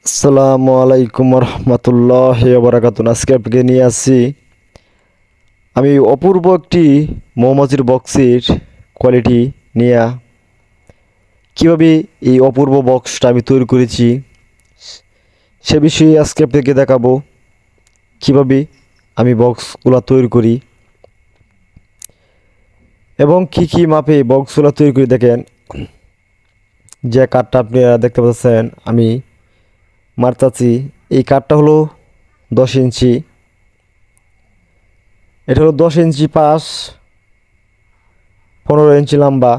আসসালামু আলাইকুম রহমতুল্লাহি ওয়া বারাকাতুহু। আজকে আপনাকে নিয়ে আসছি আমি অপূর্ব একটি মৌমাছির বক্সের কোয়ালিটি নিয়ে কীভাবে এই অপূর্ব বক্সটা আমি তৈরি করেছি সে বিষয়ে আজকে আপনাকে দেখাবো কীভাবে আমি বক্সগুলো তৈরি করি এবং কী কী মাপে বক্সগুলো তৈরি করি। দেখেন যে কাঠটা আপনারা দেখতে পাচ্ছেন আমি মারতাছি, এই কাঠটা হলো 10 ইঞ্চি। এটা হলো 10 ইঞ্চি পাশ, 15 ইঞ্চি লম্বা।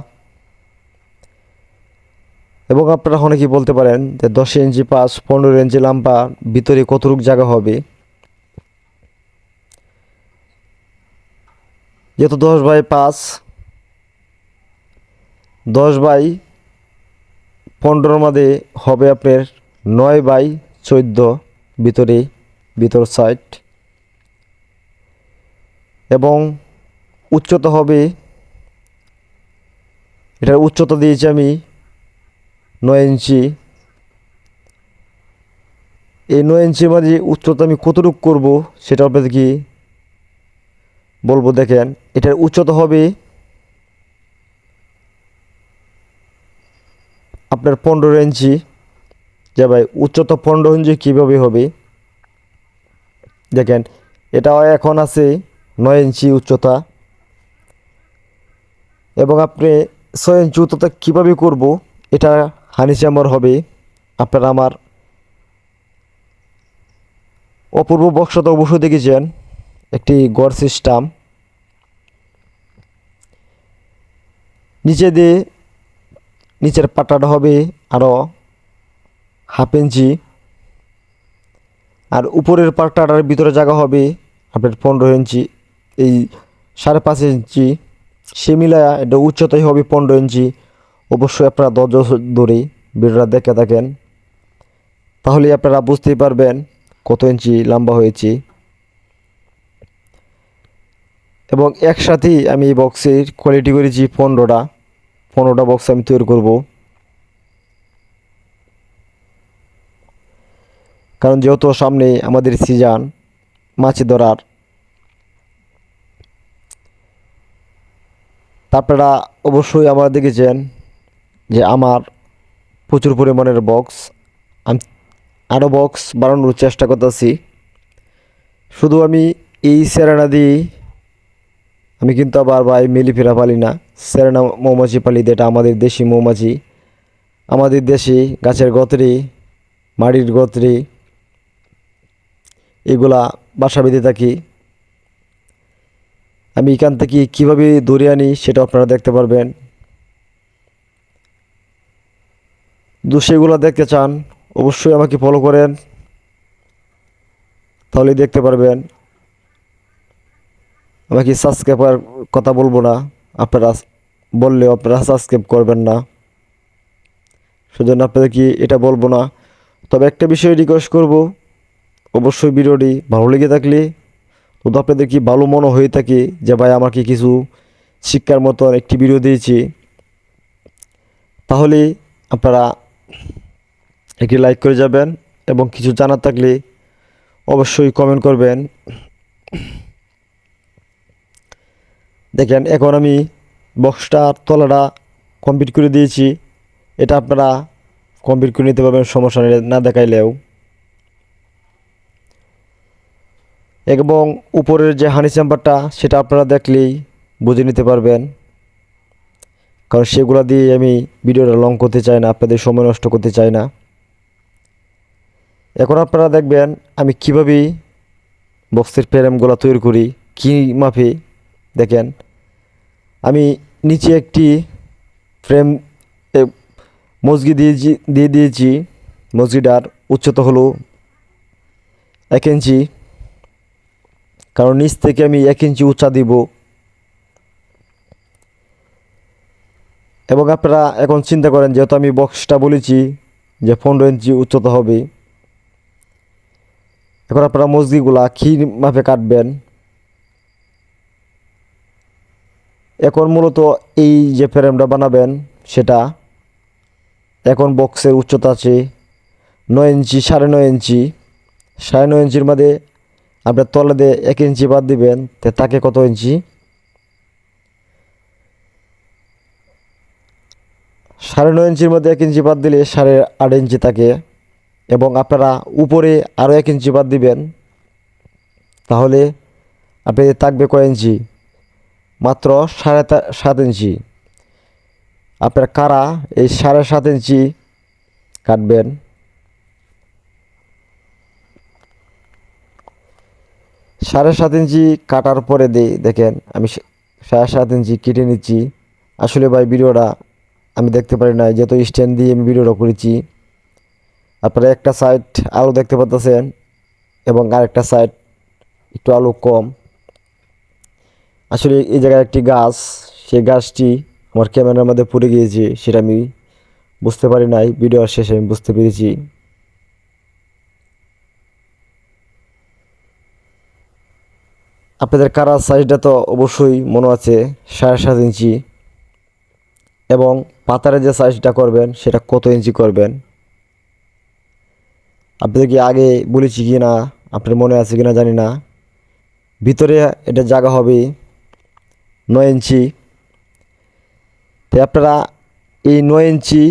এবং আপনারা অনেকেই বলতে পারেন যে 10 ইঞ্চি পাশ 15 ইঞ্চি লম্বা ভিতরে কতটুকু জায়গা হবে। যেহেতু 10/5, 10/15 মধ্যে হবে আপনার 9/14 ভিতর সাইড। এবং উচ্চতা হবে, এটার উচ্চতা দিয়েছি আমি 9 ইঞ্চি। এই 9 ইঞ্চির মাঝে উচ্চতা আমি কতটুকু করব সেটা আপনাদের কি বলবো। দেখেন এটার উচ্চতা হবে আপনার 15 ইঞ্চি। যে ভাই উচ্চতা 15 ইঞ্চি কীভাবে হবে, দেখেন এটাও এখন আছে 9 ইঞ্চি উচ্চতা। এবং আপনি 6 ইঞ্চি উচ্চতা কীভাবে করব, এটা হানি চেম্বার হবে। আপনারা আমার অপূর্ব বক্সটা অবশ্যই দেখেছেন, একটি গড় সিস্টেম। নিচের পাটাটা হবে আরও 1/2 ইঞ্চি, আর উপরের পাটাটার ভিতরে জায়গা হবে আপনার 15 ইঞ্চি, এই 5.5 ইঞ্চি। সে মিলায়া এটা উচ্চতাই হবে 15 ইঞ্চি। অবশ্যই আপনারা ধৈর্য ধরে ভিডিওটা দেখে থাকেন, তাহলে আপনারা বুঝতেই পারবেন কত ইঞ্চি লম্বা হয়েছে। এবং একসাথেই আমি এই বক্সের কোয়ালিটি করেছি 15টা বক্স আমি তৈরি করব। কারণ যেহেতু সামনে আমাদের সিজন মাছ ধরার, আপনারা অবশ্যই আমার দেখেছেন যে আমার প্রচুর পরিমাণের বক্স, আমি আরও বক্স বানানোর চেষ্টা করতেছি। শুধু আমি এই সেরেনা দিয়েই আমি কিন্তু আবার ভাই মিলিফেরা পালি না, সেরেনা মৌমাছি পালি। যেটা আমাদের দেশি মৌমাছি, আমাদের দেশি গাছের গতরে, মাটির গতরে এগুলা বাসা বেঁধে থাকি। আমি এখান থেকে কীভাবে ধরে আনি সেটা আপনারা দেখতে পারবেন। সেগুলো দেখতে চান অবশ্যই আমাকে ফলো করেন, তাহলেই দেখতে পারবেন। আমাকে সাবস্ক্রাইবার কথা বলবো না, আপনারা বললেও আপনারা সাবস্ক্রাইব করবেন না, সেজন্য আপনাদের কি এটা বলবো না। তবে একটা বিষয় রিকোয়েস্ট করব, অবশ্যই ভিডিওটি ভালো লেগে থাকলে, যদি আপনাদের কি ভালো মনে হয়ে থাকে যে ভাই আমাকে কিছু শিক্ষার মতন একটি ভিডিও দিয়েছি, তাহলে আপনারা একটি লাইক করে যাবেন। এবং কিছু জানার থাকলে অবশ্যই কমেন্ট করবেন। দেখেন এখন আমি বক্সটার তলাটা কমপ্লিট করে দিয়েছি, এটা আপনারা কমপ্লিট করে নিতে পারবেন সমস্যা নেই না দেখাইলেও। এবং উপরের যে হানি চেম্বারটা সেটা আপনারা দেখলেই বুঝে নিতে পারবেন, কারণ সেগুলো দিয়ে আমি ভিডিওটা লং করতে চাই না, আপনাদের সময় নষ্ট করতে চাই না। এখন আপনারা দেখবেন আমি কীভাবে বক্সের ফ্রেমগুলো তৈরি করি, কী মাপে। দেখেন আমি নিচে একটি ফ্রেম মজগি দিয়ে দিয়েছি। মজগিটার উচ্চতা হলো 1 ইঞ্চি, কারণ নিচ থেকে আমি 1 ইঞ্চি উচ্চা দিব। এবং আপনারা এখন চিন্তা করেন, যেহেতু আমি বক্সটা বলেছি যে 15 ইঞ্চি উচ্চতা হবে, এখন আপনারা মজগিগুলা কী মাপে কাটবেন। এখন মূলত এই যে ফ্রেমটা বানাবেন সেটা, এখন বক্সের উচ্চতা আছে 9 ইঞ্চি, 9.5 ইঞ্চি, 9.5 ইঞ্চির মধ্যে আপনার তলে দিয়ে 1 ইঞ্চি বাদ দিবেন, তো তাকে কত ইঞ্চি? 9.5 ইঞ্চির মধ্যে 1 ইঞ্চি বাদ দিলে 8.5 ইঞ্চি থাকে, এবং আপনারা উপরে আরও 1 ইঞ্চি বাদ দিবেন, তাহলে আপনাদের থাকবে কয় ইঞ্চি? মাত্র 7.5 ইঞ্চি। আপনারা কারা এই 7.5 ইঞ্চি কাটবেন? 7.5 ইঞ্চি কাটার পরে দেখেন আমি 7.5 ইঞ্চি কেটে নিচ্ছি। আসলে ভাই ভিডিওটা আমি দেখতে পারি না, যেহেতু স্ট্যান্ড দিয়ে আমি ভিডিওটা করেছি। আপনারা একটা সাইড আলো দেখতে পাচ্ছেন এবং আরেকটা সাইড একটু আলো কম। আসলে এই জায়গায় একটি গাছ, সেই গাছটি আমার ক্যামেরার মধ্যে পড়ে গিয়েছে, সেটা আমি বুঝতে পারি নাই, ভিডিওর শেষে আমি বুঝতে পেরেছি। আপনাদের কারার সাইজটা তো অবশ্যই মনে আছে 7.5 ইঞ্চি, এবং পাতারে যে সাইজটা করবেন সেটা কত ইঞ্চি করবেন? আপনাদের কি আগে বলেছি কি না, আপনার মনে আছে কি না জানি না। ভিতরে এটা জায়গা হবে 9 ইঞ্চি। তো আপনারা এই 9 ইঞ্চি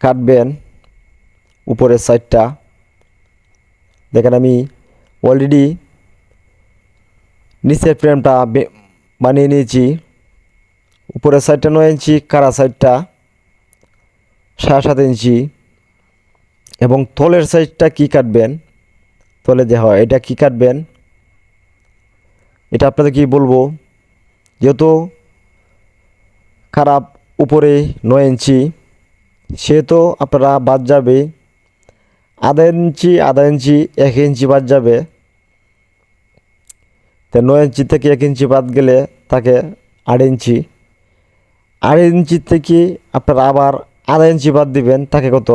কাটবেন উপরের সাইডটা। দেখেন আমি অলরেডি নিচের ফ্রেমটা বানিয়ে নিয়েছি। উপরের সাইডটা 9 ইঞ্চি, কারা সাইডটা 7.5 ইঞ্চি, এবং তলের সাইডটা কি কাটবেন? তলে যে হয় এটা কি কাটবেন? এটা আপনাদের কি বলবো, যেহেতু খারাপ উপরে 9 ইঞ্চি, সেহেতু আপনারা বাদ যাবে 1/2 ইঞ্চি, 1/2 ইঞ্চি, 1 ইঞ্চি বাদ যাবে। তো 9 ইঞ্চি থেকে 1 ইঞ্চি বাদ গেলে থাকে 8 ইঞ্চি। 8 ইঞ্চি থেকে আপনারা আবার 1/2 ইঞ্চি বাদ দিবেন, তাকে কত?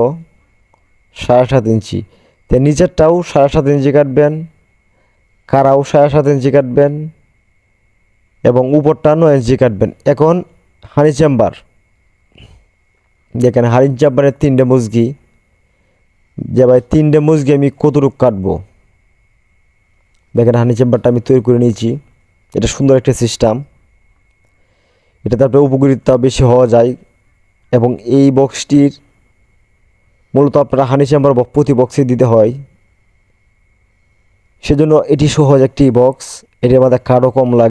7.5 ইঞ্চি। তো নিচেরটাও 7.5 ইঞ্চি কাটবেন, কারাও 7.5 ইঞ্চি কাটবেন, এবং উপরটা 9 ইঞ্চি কাটবেন। এখন হানি চেম্বার দেখেন, হানি চেম্বারের 3টে মুরগি, যে ভাই 3টে মুরগি আমি কতটুকু কাটবো? দেখেন হানি চেম্বারটা আমি তৈরি করে নিয়েছি। এটা সুন্দর একটা সিস্টেম, এটাতে আপনার উপকারিতা বেশি হওয়া যায়। এবং এই বক্সটির মূলত আপনারা হানি চেম্বার প্রতি বক্সে দিতে হয়, সেজন্য এটি সহজ একটি বক্স। এটার মধ্যে কাঠও কম লাগে।